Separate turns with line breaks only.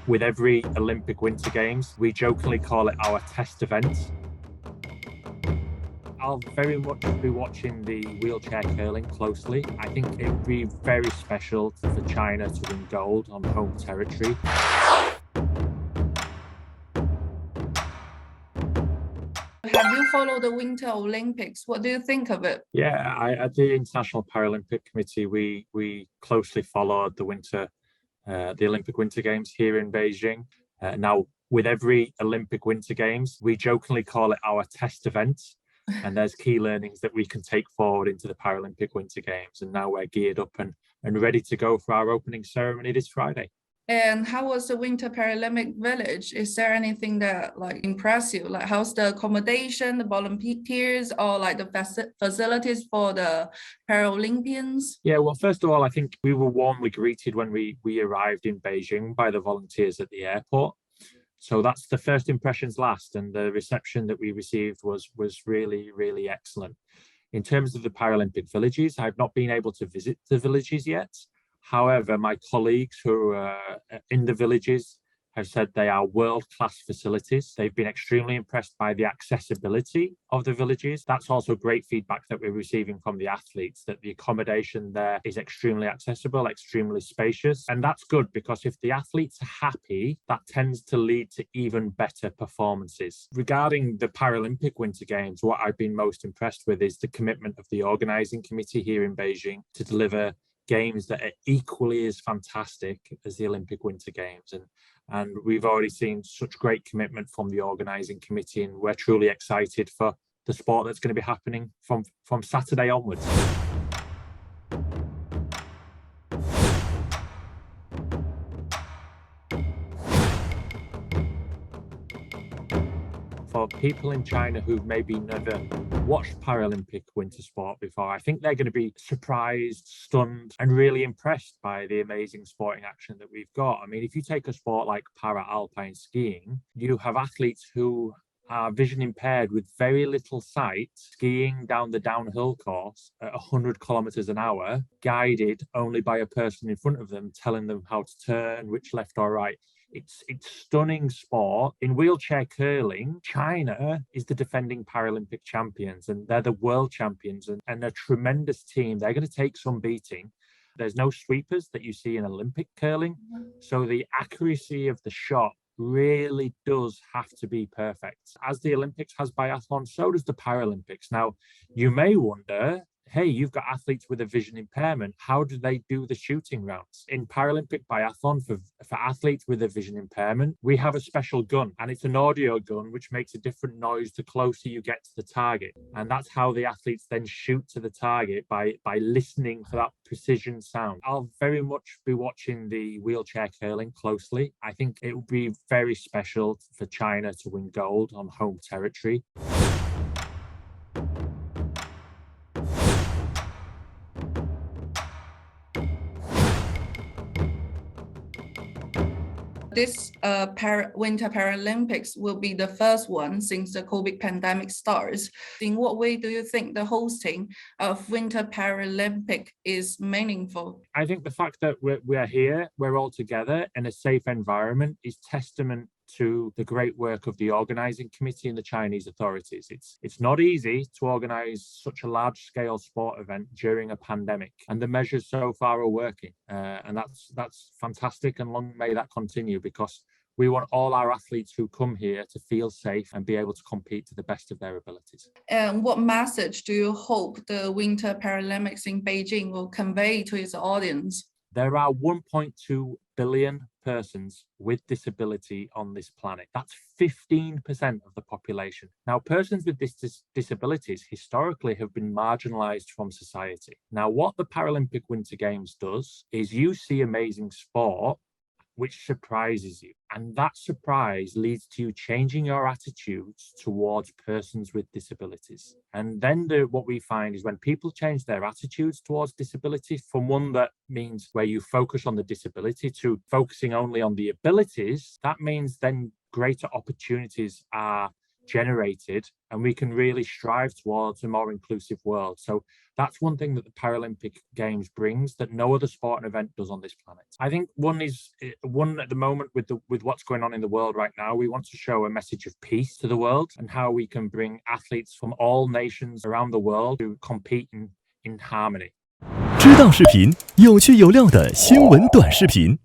With every Olympic Winter Games, we jokingly call it our test event. I'll very much be watching the wheelchair curling closely. I think it would be very special for China to win gold on home territory.
Have you followed the Winter Olympics? What do you think of it?
Yeah, at the International Paralympic Committee, we closely followed the Olympic Winter Games here in Beijing. Now, with every Olympic Winter Games, we jokingly call it our test event. And there's key learnings that we can take forward into the Paralympic Winter Games. And now we're geared up and ready to go for our opening ceremony this Friday.
And how was the Winter Paralympic Village? Is there anything that impressed you? Like how's the accommodation, the volunteers, or the facilities for the Paralympians?
Yeah, well, first of all, I think we were warmly greeted when we arrived in Beijing by the volunteers at the airport. So that's the first impressions last, and the reception that we received was really, really excellent. In terms of the Paralympic villages, I've not been able to visit the villages yet. However, my colleagues who are in the villages have said they are world-class facilities. They've been extremely impressed by the accessibility of the villages. That's also great feedback that we're receiving from the athletes, that the accommodation there is extremely accessible, extremely spacious. And that's good because if the athletes are happy, that tends to lead to even better performances. Regarding the Paralympic Winter Games, what I've been most impressed with is the commitment of the organising committee here in Beijing to deliver games that are equally as fantastic as the Olympic Winter Games. And we've already seen such great commitment from the organising committee, and we're truly excited for the sport that's going to be happening from Saturday onwards. For people in China who've maybe never watched Paralympic winter sport before, I think they're going to be surprised, stunned, and really impressed by the amazing sporting action that we've got. I mean, if you take a sport like para-alpine skiing, you have athletes who are vision impaired with very little sight, skiing down the downhill course at 100 kilometers an hour, guided only by a person in front of them telling them how to turn, which left or right. It's stunning sport. In wheelchair curling, China is the defending Paralympic champions, and they're the world champions and a tremendous team. They're going to take some beating. There's no sweepers that you see in Olympic curling. So the accuracy of the shot really does have to be perfect. As the Olympics has biathlon, so does the Paralympics. Now, you may wonder, hey, you've got athletes with a vision impairment. How do they do the shooting rounds? In Paralympic biathlon, for athletes with a vision impairment, we have a special gun, and it's an audio gun, which makes a different noise the closer you get to the target. And that's how the athletes then shoot to the target, by listening for that precision sound. I'll very much be watching the wheelchair curling closely. I think it will be very special for China to win gold on home territory.
This Winter Paralympics will be the first one since the COVID pandemic starts. In what way do you think the hosting of Winter Paralympic is meaningful?
I think the fact that we're here, we're all together in a safe environment, is testament to the great work of the organising committee and the Chinese authorities. It's not easy to organise such a large-scale sport event during a pandemic, and the measures so far are working, and that's fantastic, and long may that continue, because we want all our athletes who come here to feel safe and be able to compete to the best of their abilities.
And what message do you hope the Winter Paralympics in Beijing will convey to its audience?
There are 1.2 billion persons with disability on this planet. That's 15% of the population. Now, persons with disabilities historically have been marginalized from society. Now, what the Paralympic Winter Games does is you see amazing sport which surprises you. And that surprise leads to you changing your attitudes towards persons with disabilities. And then what we find is when people change their attitudes towards disability, from one that means where you focus on the disability to focusing only on the abilities, that means then greater opportunities are generated, and we can really strive towards a more inclusive world. So that's one thing that the Paralympic Games brings that no other sport and event does on this planet. I think one at the moment with what's going on in the world right now, we want to show a message of peace to the world and how we can bring athletes from all nations around the world to compete in harmony.
知道视频，有趣有料的新闻短视频。